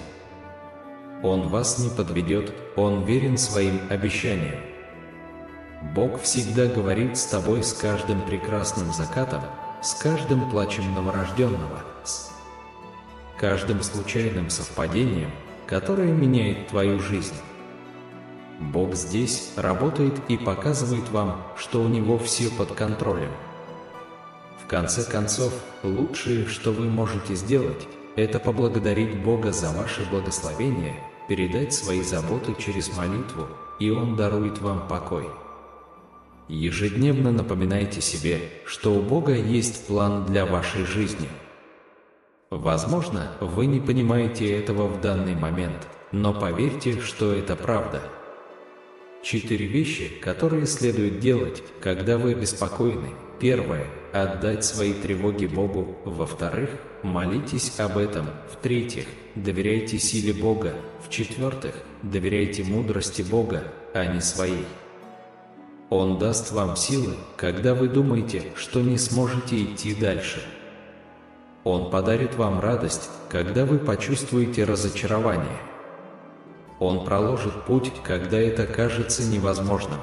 Speaker 1: Он вас не подведет, Он верен своим обещаниям. Бог всегда говорит с тобой с каждым прекрасным закатом, с каждым плачем новорожденного, с каждым случайным совпадением, которое меняет твою жизнь. Бог здесь работает и показывает вам, что у Него все под контролем. В конце концов, лучшее, что вы можете сделать, это поблагодарить Бога за ваше благословение, передать свои заботы через молитву, и Он дарует вам покой. Ежедневно напоминайте себе, что у Бога есть план для вашей жизни. Возможно, вы не понимаете этого в данный момент, но поверьте, что это правда. 4 вещи, которые следует делать, когда вы обеспокоены. Первое – отдать свои тревоги Богу. Во-вторых, молитесь об этом. В-третьих, доверяйте силе Бога. В-четвертых, доверяйте мудрости Бога, а не своей. Он даст вам силы, когда вы думаете, что не сможете идти дальше. Он подарит вам радость, когда вы почувствуете разочарование. Он проложит путь, когда это кажется невозможным.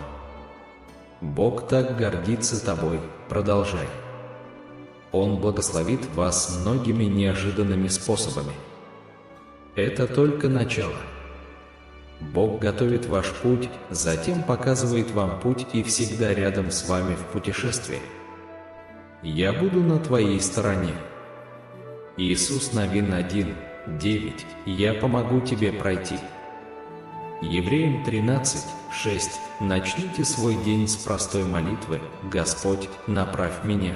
Speaker 1: Бог так гордится тобой, продолжай. Он благословит вас многими неожиданными способами. Это только начало. Бог готовит ваш путь, затем показывает вам путь и всегда рядом с вами в путешествии. Я буду на твоей стороне. Иисус Навин 1:9. Я помогу тебе пройти. Евреям 13:6. Начните свой день с простой молитвы: «Господь, направь меня».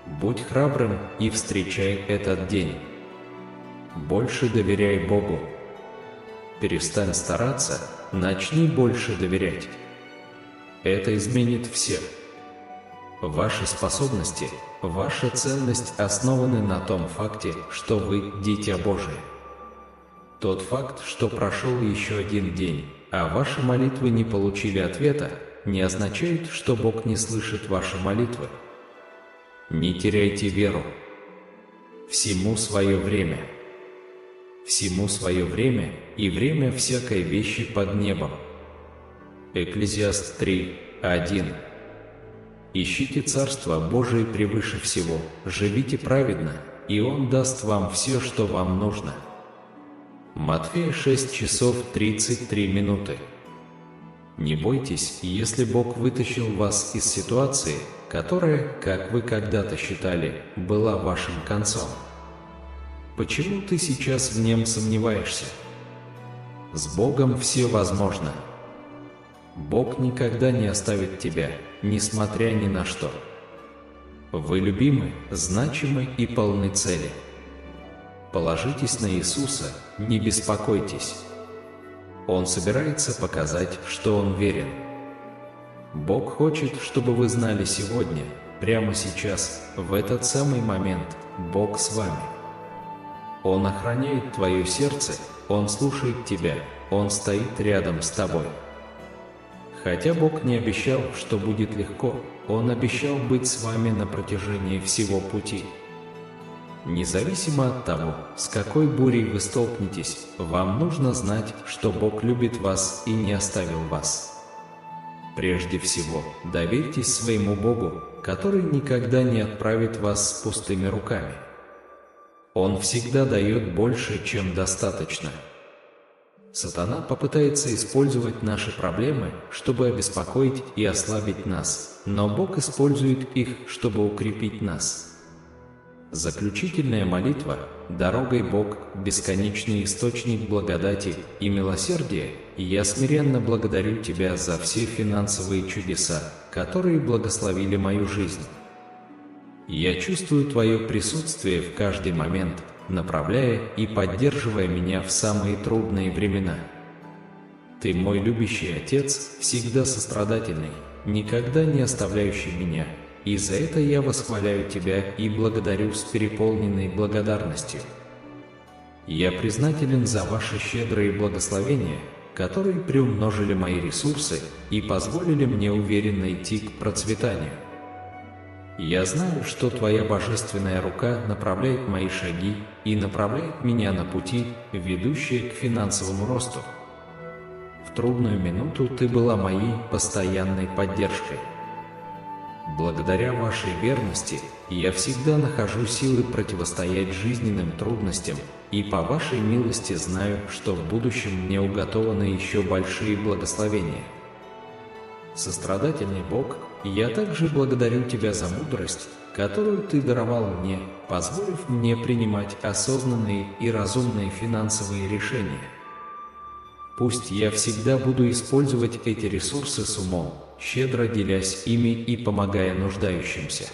Speaker 1: Будь храбрым и встречай этот день. Больше доверяй Богу. Перестань стараться, начни больше доверять. Это изменит все. Ваши способности, ваша ценность основаны на том факте, что вы дитя Божие. Тот факт, что прошел еще один день, а ваши молитвы не получили ответа, не означает, что Бог не слышит ваши молитвы. Не теряйте веру. Всему свое время. Всему свое время, и время всякой вещи под небом. Экклезиаст 3:1. Ищите Царство Божие превыше всего, живите праведно, и Он даст вам все, что вам нужно. Матфея 6 часов 33 минуты. Не бойтесь, если Бог вытащил вас из ситуации, которая, как вы когда-то считали, была вашим концом. Почему ты сейчас в нем сомневаешься? С Богом все возможно. Бог никогда не оставит тебя, несмотря ни на что. Вы любимы, значимы и полны цели. Положитесь на Иисуса, не беспокойтесь. Он собирается показать, что Он верен. Бог хочет, чтобы вы знали сегодня, прямо сейчас, в этот самый момент, Бог с вами. Он охраняет твое сердце, Он слушает тебя, Он стоит рядом с тобой. Хотя Бог не обещал, что будет легко, Он обещал быть с вами на протяжении всего пути. Независимо от того, с какой бурей вы столкнетесь, вам нужно знать, что Бог любит вас и не оставил вас. Прежде всего, доверьтесь своему Богу, который никогда не отправит вас с пустыми руками. Он всегда дает больше, чем достаточно. Сатана попытается использовать наши проблемы, чтобы обеспокоить и ослабить нас, но Бог использует их, чтобы укрепить нас. Заключительная молитва: «Дорогой Бог, бесконечный источник благодати и милосердия, и я смиренно благодарю Тебя за все финансовые чудеса, которые благословили мою жизнь. Я чувствую Твое присутствие в каждый момент, направляя и поддерживая меня в самые трудные времена. Ты мой любящий Отец, всегда сострадательный, никогда не оставляющий меня, и за это я восхваляю Тебя и благодарю с переполненной благодарностью. Я признателен за Ваши щедрые благословения, которые приумножили мои ресурсы и позволили мне уверенно идти к процветанию. Я знаю, что Твоя божественная рука направляет мои шаги и направляет меня на пути, ведущие к финансовому росту. В трудную минуту Ты была моей постоянной поддержкой. Благодаря Вашей верности я всегда нахожу силы противостоять жизненным трудностям, и по Вашей милости знаю, что в будущем мне уготованы еще большие благословения. Сострадательный Бог, я также благодарю Тебя за мудрость, которую Ты даровал мне, позволив мне принимать осознанные и разумные финансовые решения. Пусть я всегда буду использовать эти ресурсы с умом, щедро делясь ими и помогая нуждающимся.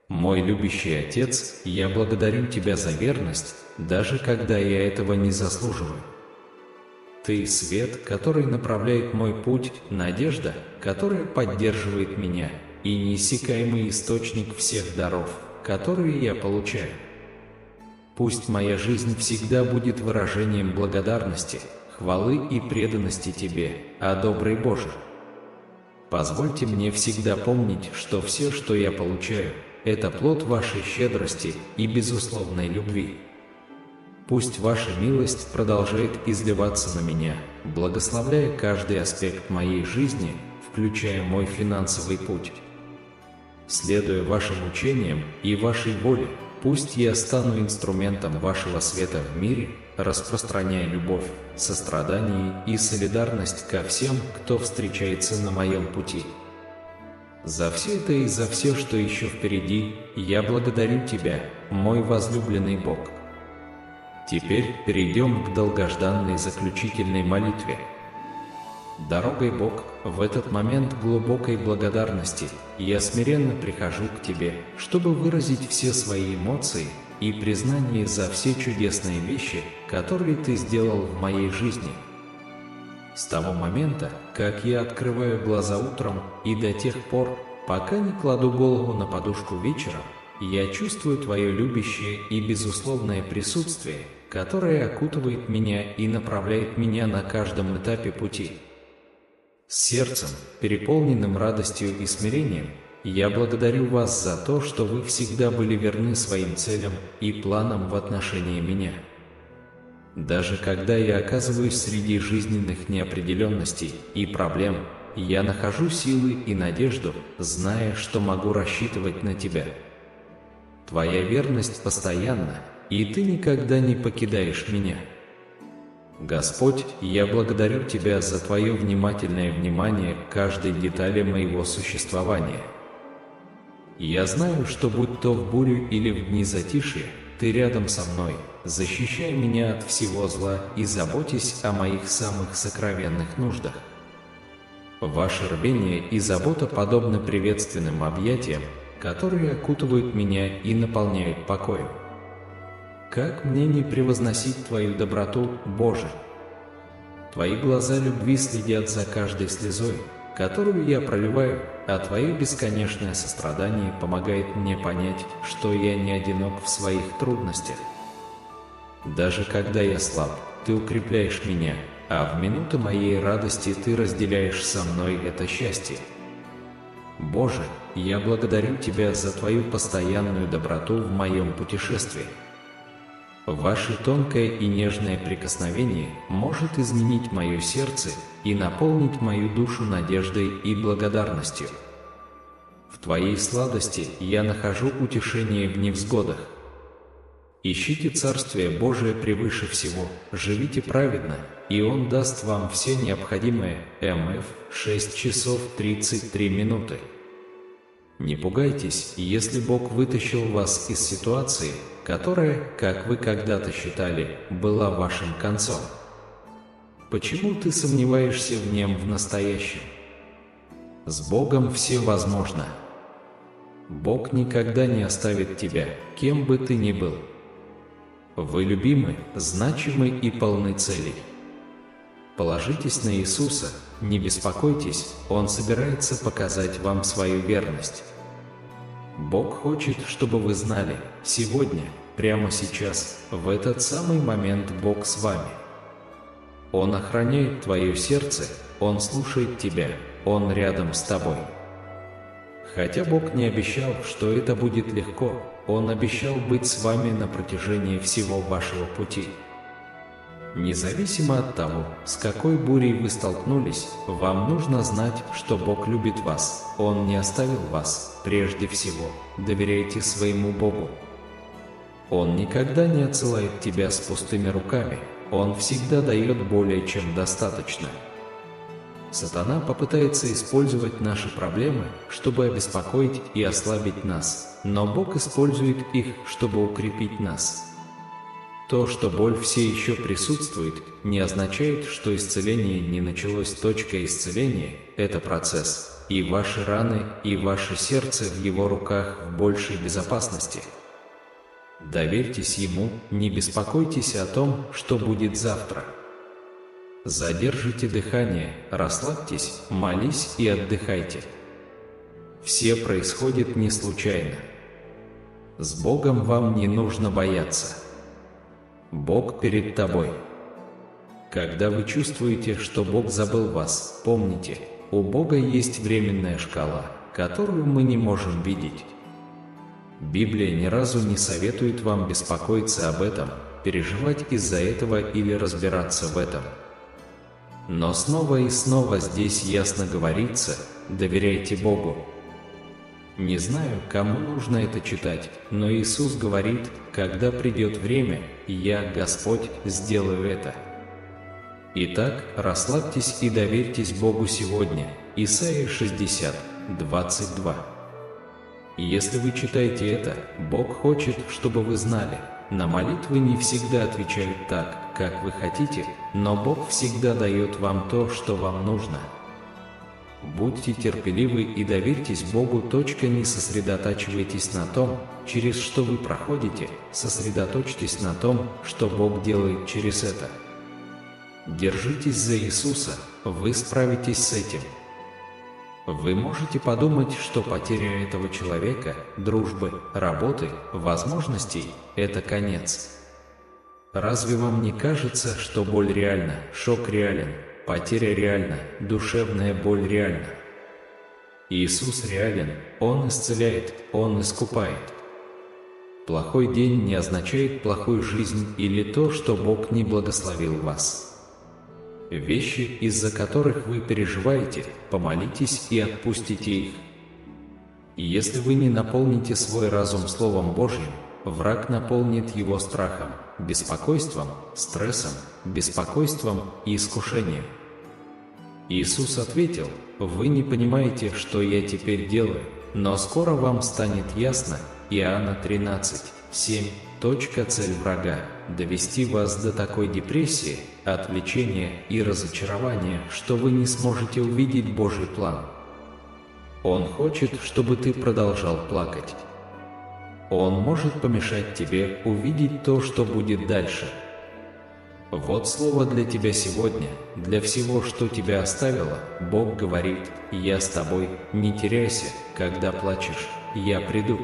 Speaker 1: Мой любящий Отец, я благодарю Тебя за верность, даже когда я этого не заслуживаю. Ты — свет, который направляет мой путь, надежда, которая поддерживает меня, и неиссякаемый источник всех даров, которые я получаю. Пусть моя жизнь всегда будет выражением благодарности, хвалы и преданности Тебе, о добрый Боже. Позвольте мне всегда помнить, что все, что я получаю, это плод Вашей щедрости и безусловной любви. Пусть Ваша милость продолжает изливаться на меня, благословляя каждый аспект моей жизни, включая мой финансовый путь. Следуя Вашим учениям и Вашей воле, пусть я стану инструментом Вашего света в мире, распространяя любовь, сострадание и солидарность ко всем, кто встречается на моем пути. За все это и за все, что еще впереди, я благодарю Тебя, мой возлюбленный Бог. Теперь перейдем к долгожданной заключительной молитве. Дорогой Бог, в этот момент глубокой благодарности я смиренно прихожу к Тебе, чтобы выразить все свои эмоции и признание за все чудесные вещи, которые Ты сделал в моей жизни. С того момента, как я открываю глаза утром, и до тех пор, пока не кладу голову на подушку вечером, я чувствую Твое любящее и безусловное присутствие, которое окутывает меня и направляет меня на каждом этапе пути. С сердцем, переполненным радостью и смирением, я благодарю Вас за то, что Вы всегда были верны своим целям и планам в отношении меня. Даже когда я оказываюсь среди жизненных неопределенностей и проблем, я нахожу силы и надежду, зная, что могу рассчитывать на Тебя. Твоя верность постоянна, и Ты никогда не покидаешь меня. Господь, я благодарю Тебя за Твое внимательное внимание к каждой детали моего существования. Я знаю, что будь то в бурю или в дни затишья, Ты рядом со мной, защищая меня от всего зла и заботясь о моих самых сокровенных нуждах. Ваше рвение и забота подобны приветственным объятиям, которые окутывают меня и наполняют покоем. Как мне не превозносить Твою доброту, Боже? Твои глаза любви следят за каждой слезой, которую я проливаю, а Твое бесконечное сострадание помогает мне понять, что я не одинок в своих трудностях. Даже когда я слаб, Ты укрепляешь меня, а в минуты моей радости Ты разделяешь со мной это счастье. Боже, я благодарю Тебя за Твою постоянную доброту в моем путешествии. Ваше тонкое и нежное прикосновение может изменить мое сердце и наполнить мою душу надеждой и благодарностью. В Твоей сладости я нахожу утешение в невзгодах. Ищите Царствие Божие превыше всего, живите праведно, и Он даст вам все необходимое. МФ 6 часов 33 минуты. Не пугайтесь, если Бог вытащил вас из ситуации, которая, как вы когда-то считали, была вашим концом. Почему ты сомневаешься в Нем в настоящем? С Богом все возможно. Бог никогда не оставит тебя, кем бы ты ни был. Вы любимы, значимы и полны целей. Положитесь на Иисуса, не беспокойтесь, Он собирается показать вам свою верность. Бог хочет, чтобы вы знали, сегодня, прямо сейчас, в этот самый момент Бог с вами. Он охраняет твое сердце, Он слушает тебя, Он рядом с тобой. Хотя Бог не обещал, что это будет легко, Он обещал быть с вами на протяжении всего вашего пути. Независимо от того, с какой бурей вы столкнулись, вам нужно знать, что Бог любит вас, Он не оставил вас. Прежде всего, доверяйте своему Богу. Он никогда не отсылает тебя с пустыми руками, Он всегда дает более чем достаточно. Сатана попытается использовать наши проблемы, чтобы обеспокоить и ослабить нас, но Бог использует их, чтобы укрепить нас. То, что боль все еще присутствует, не означает, что исцеление не началось. Точка исцеления – это процесс. и ваши раны, и ваше сердце в Его руках в большей безопасности. Доверьтесь Ему, не беспокойтесь о том, что будет завтра. Задержите дыхание, расслабьтесь, молись и отдыхайте. Все происходит не случайно. С Богом вам не нужно бояться. Бог перед тобой. Когда вы чувствуете, что Бог забыл вас, помните, у Бога есть временная шкала, которую мы не можем видеть. Библия ни разу не советует вам беспокоиться об этом, переживать из-за этого или разбираться в этом. Но снова и снова здесь ясно говорится: доверяйте Богу. Не знаю, кому нужно это читать, но Иисус говорит: когда придет время, я, Господь, сделаю это. Итак, расслабьтесь и доверьтесь Богу сегодня. Исайя 60, 22. Если вы читаете это, Бог хочет, чтобы вы знали, на молитвы не всегда отвечают так, как вы хотите, но Бог всегда дает вам то, что вам нужно. Будьте терпеливы и доверьтесь Богу. Не сосредотачивайтесь на том, через что вы проходите, сосредоточьтесь на том, что Бог делает через это. Держитесь за Иисуса, вы справитесь с этим. Вы можете подумать, что потеря этого человека, дружбы, работы, возможностей – это конец. Разве вам не кажется, что боль реальна, шок реален, потеря реальна, душевная боль реальна? Иисус реален, Он исцеляет, Он искупает. Плохой день не означает плохую жизнь или то, что Бог не благословил вас. Вещи, из-за которых вы переживаете, помолитесь и отпустите их. И если вы не наполните свой разум Словом Божьим, враг наполнит его страхом, беспокойством, стрессом, беспокойством и искушением. Иисус ответил: «Вы не понимаете, что я теперь делаю, но скоро вам станет ясно». Иоанна 13, 7. Цель врага – довести вас до такой депрессии, отвлечения и разочарования, что вы не сможете увидеть Божий план. Он хочет, чтобы ты продолжал плакать. Он может помешать тебе увидеть то, что будет дальше. Вот слово для тебя сегодня, для всего, что тебя оставило. Бог говорит: «Я с тобой, не теряйся, когда плачешь, я приду».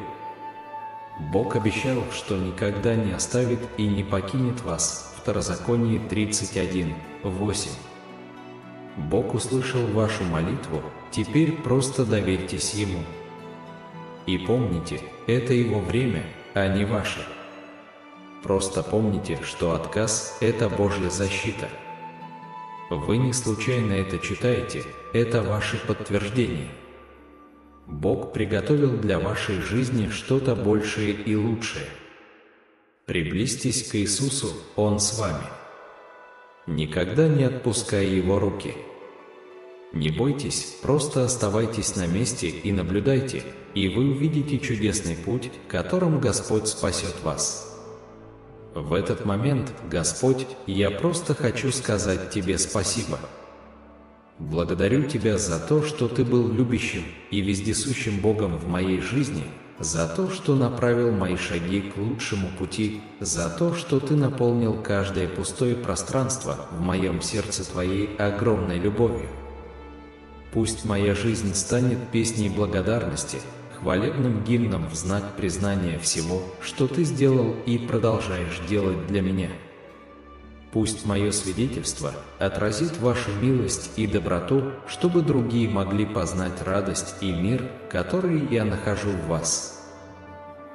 Speaker 1: Бог обещал, что никогда не оставит и не покинет вас. Второзаконие 31, 8. Бог услышал вашу молитву, теперь просто доверьтесь Ему. И помните, это Его время, а не ваше. Просто помните, что отказ – это Божья защита. Вы не случайно это читаете, это ваше подтверждение. Бог приготовил для вашей жизни что-то большее и лучшее. Приблизьтесь к Иисусу, Он с вами. Никогда не отпускай Его руки. Не бойтесь, просто оставайтесь на месте и наблюдайте, и вы увидите чудесный путь, которым Господь спасет вас. В этот момент, Господь, я просто хочу сказать Тебе спасибо. Благодарю Тебя за то, что Ты был любящим и вездесущим Богом в моей жизни, за то, что направил мои шаги к лучшему пути, за то, что Ты наполнил каждое пустое пространство в моем сердце Твоей огромной любовью. Пусть моя жизнь станет песней благодарности, хвалебным гимном в знак признания всего, что Ты сделал и продолжаешь делать для меня. Пусть мое свидетельство отразит Вашу милость и доброту, чтобы другие могли познать радость и мир, который я нахожу в Вас.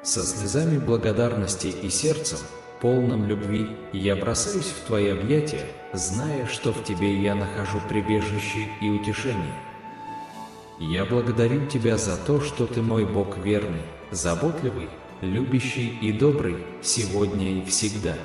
Speaker 1: Со слезами благодарности и сердцем, полным любви, я бросаюсь в Твои объятия, зная, что в Тебе я нахожу прибежище и утешение. Я благодарю Тебя за то, что Ты мой Бог верный, заботливый, любящий и добрый, сегодня и всегда.